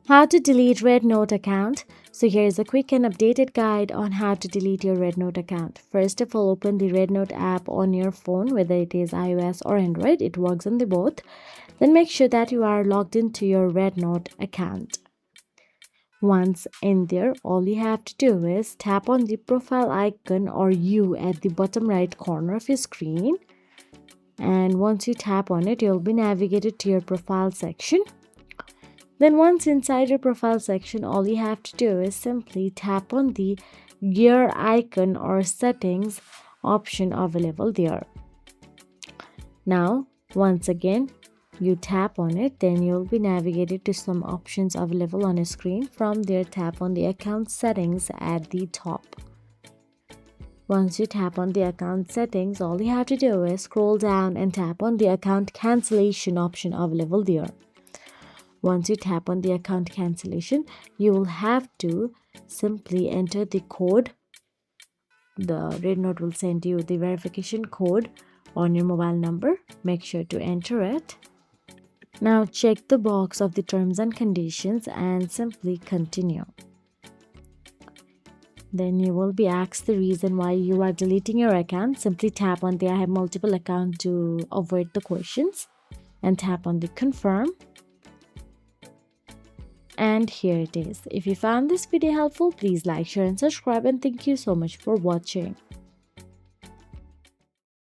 How to delete Red Note account. So here is a quick and updated guide on how to delete your Red Note account. First of all, open the Red Note app on your phone, whether it is iOS or Android. It works on the both. Then make sure that you are logged into your Red Note account. Once in there, all you have to do is tap on the profile icon or U at the bottom right corner of your screen. And once you tap on it, you'll be navigated to your profile section. Then once inside your profile section, all you have to do is simply tap on the gear icon or settings option available there. Now, once again, you tap on it, then you'll be navigated to some options available on a screen. From there, tap on the account settings at the top. Once you tap on the account settings, all you have to do is scroll down and tap on the account cancellation option available there. Once you tap on the account cancellation, you will have to simply enter the code. The Red Note will send you the verification code on your mobile number. Make sure to enter it. Now check the box of the terms and conditions and simply continue. Then you will be asked the reason why you are deleting your account. Simply tap on the I have multiple accounts to avoid the questions and tap on the confirm. And here it is. If you found this video helpful, please like, share and subscribe, and thank you so much for watching.